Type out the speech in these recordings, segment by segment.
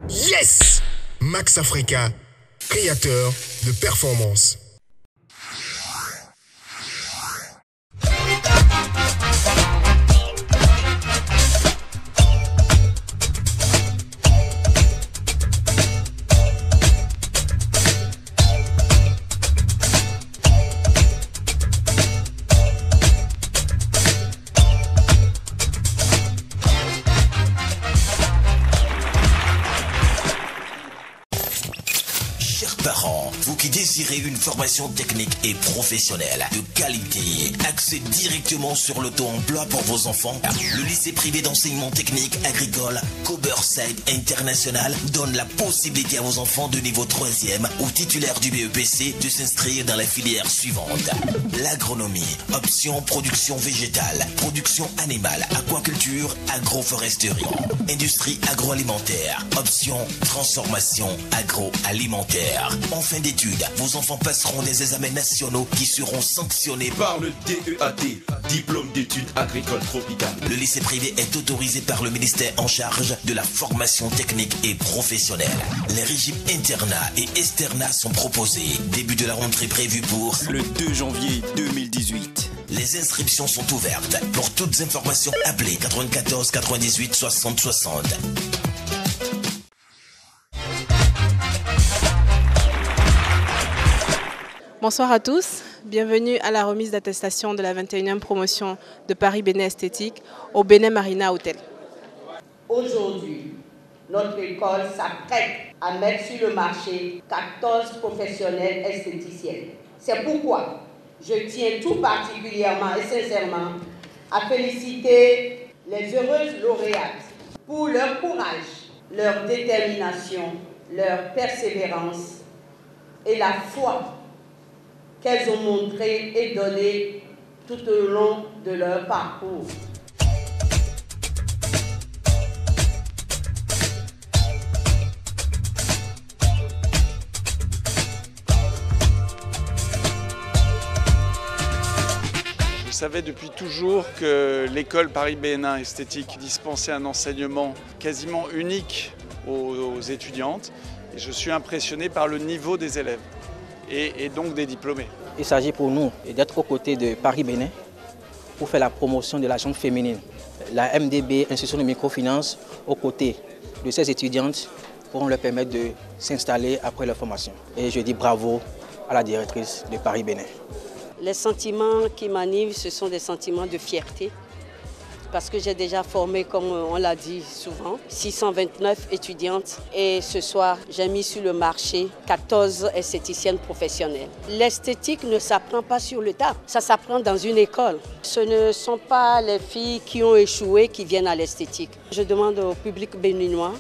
Yes! Max Africa, créateur de performance. Parents, vous qui désirez une formation technique et professionnelle de qualité, accès directement sur l'auto-emploi pour vos enfants, le lycée privé d'enseignement technique agricole Coberside International donne la possibilité à vos enfants de niveau 3e ou titulaires du BEPC de s'inscrire dans la filière suivante. L'agronomie, option production végétale, production animale, aquaculture, agroforesterie, industrie agroalimentaire, option transformation agroalimentaire. En fin d'études, vos enfants passeront des examens nationaux qui seront sanctionnés par le DEAT, diplôme d'études agricoles tropicales. Le lycée privé est autorisé par le ministère en charge de la formation technique et professionnelle. Les régimes internat et externat sont proposés. Début de la rentrée prévue pour le 2 janvier 2018. Les inscriptions sont ouvertes. Pour toutes informations, appelez 94 98 60 60. Bonsoir à tous, bienvenue à la remise d'attestation de la 21e promotion de Paris Bénin Esthétique au Bénin Marina Hotel. Aujourd'hui, notre école s'apprête à mettre sur le marché 14 professionnels esthéticiennes. C'est pourquoi je tiens tout particulièrement et sincèrement à féliciter les heureuses lauréates pour leur courage, leur détermination, leur persévérance et la foi qu'elles ont montré et donné tout au long de leur parcours. Je savais depuis toujours que l'école Paris Bénin Esthétique dispensait un enseignement quasiment unique aux étudiantes et je suis impressionné par le niveau des élèves. Et donc des diplômés. Il s'agit pour nous d'être aux côtés de Paris Bénin pour faire la promotion de la gente féminine. La MDB, Institution de microfinance, aux côtés de ces étudiantes pourront leur permettre de s'installer après leur formation. Et je dis bravo à la directrice de Paris Bénin. Les sentiments qui m'animent, ce sont des sentiments de fierté. Parce que j'ai déjà formé, comme on l'a dit souvent, 629 étudiantes et ce soir, j'ai mis sur le marché 14 esthéticiennes professionnelles. L'esthétique ne s'apprend pas sur le tas, ça s'apprend dans une école. Ce ne sont pas les filles qui ont échoué qui viennent à l'esthétique. Je demande au public béninois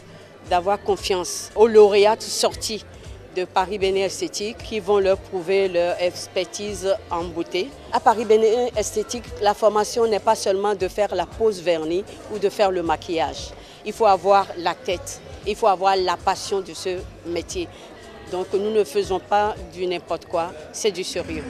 d'avoir confiance aux lauréates sorties de Paris Bénin Esthétique qui vont leur prouver leur expertise en beauté. À Paris Bénin Esthétique, la formation n'est pas seulement de faire la pose vernis ou de faire le maquillage. Il faut avoir la tête, il faut avoir la passion de ce métier. Donc nous ne faisons pas du n'importe quoi, c'est du sérieux.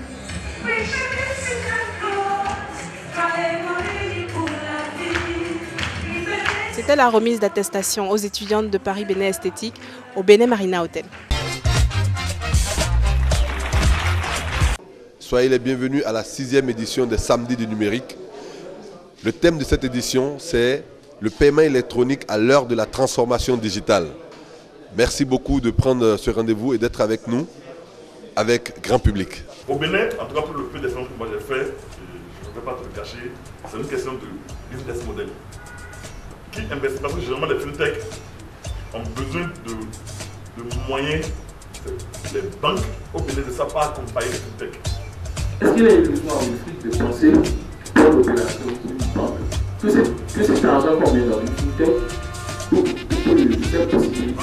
C'était la remise d'attestation aux étudiantes de Paris Bénin Esthétique au Bénin Marina Hotel. Soyez les bienvenus à la 6e édition des Samedis du numérique. Le thème de cette édition, c'est le paiement électronique à l'heure de la transformation digitale. Merci beaucoup de prendre ce rendez-vous et d'être avec nous, avec grand public. Au Bénin, en tout cas pour le peu d'expérience que moi j'ai fait, je ne vais pas te le cacher, c'est une question de business model. Qui investit? Parce que généralement les fintech ont besoin de moyens. Les banques au Bénin ne savent pas accompagner les fintech. Est-ce qu'il est uniquement en Afrique de penser à l'opération que cet argent qu'on met dans une fintech, pour cette possibilité qu'on met dans une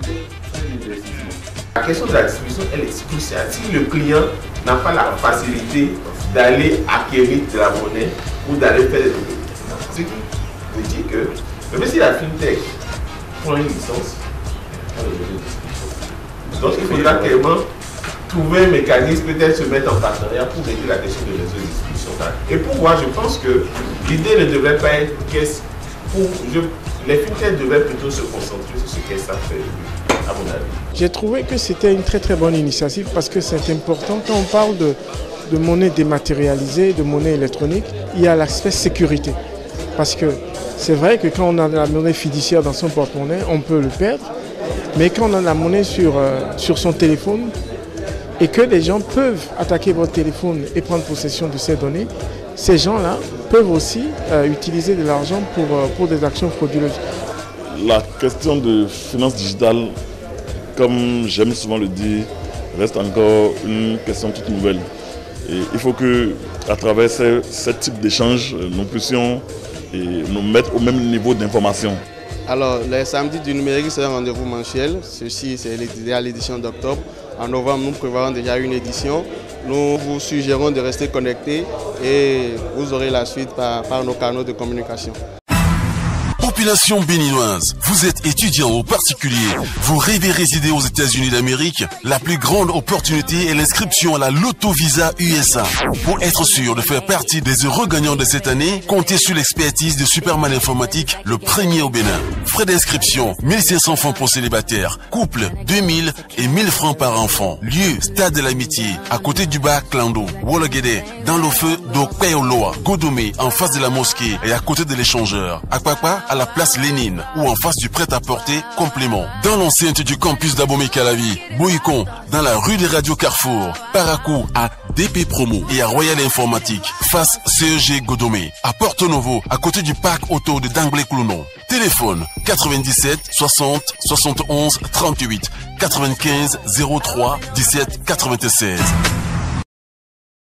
fintech, c'est un investissement? La question de la distribution, elle est cruciale. Si le client n'a pas la facilité d'aller acquérir de la monnaie ou d'aller faire des opérations, ce qui veut dire que même si la fintech prend une licence, donc il faudra clairement trouver un mécanisme, peut-être se mettre en partenariat pour régler la question de réseau de distribution. Et pour moi, je pense que l'idée ne devrait pas être les fintechs devraient plutôt se concentrer sur ce qu'elles savent faire, à mon avis. J'ai trouvé que c'était une très très bonne initiative parce que c'est important quand on parle de monnaie dématérialisée, de monnaie électronique, il y a l'aspect sécurité. Parce que c'est vrai que quand on a la monnaie fiduciaire dans son porte-monnaie, on peut le perdre, mais quand on a la monnaie sur son téléphone et que les gens peuvent attaquer votre téléphone et prendre possession de ces données, ces gens-là peuvent aussi utiliser de l'argent pour des actions frauduleuses. La question de finance digitale, comme j'aime souvent le dire, reste encore une question toute nouvelle. Et il faut qu'à travers ce type d'échange, nous puissions nous mettre au même niveau d'information. Alors, les samedis du numérique, c'est un rendez-vous mensuel. Ceci, c'est déjà l'édition d'octobre. En novembre, nous prévoyons déjà une édition. Nous vous suggérons de rester connectés et vous aurez la suite par nos canaux de communication. Population béninoise, vous êtes étudiant ou particulier, vous rêvez résider aux États-Unis d'Amérique, la plus grande opportunité est l'inscription à la Loto Visa USA. Pour être sûr de faire partie des heureux gagnants de cette année, comptez sur l'expertise de Superman Informatique, le premier au Bénin. Frais d'inscription, 1500 francs pour célibataires, couple, 2000 et 1000 francs par enfant. Lieu, Stade de l'Amitié, à côté du bar Clando, Wologede, dans le feu d'Okpeoloa, Godomé, en face de la mosquée et à côté de l'échangeur. Akpakpa, à la place Lénine ou en face du prêt-à-porter Complément. Dans l'enceinte du campus d'Abomey-Calavi, Boïcon, dans la rue des radios Carrefour, Parakou à DP Promo et à Royal Informatique, face CEG Godomé, à Porto Novo, à côté du parc auto de Danglé-Clounon. Téléphone 97 60 71 38 95 03 17 96.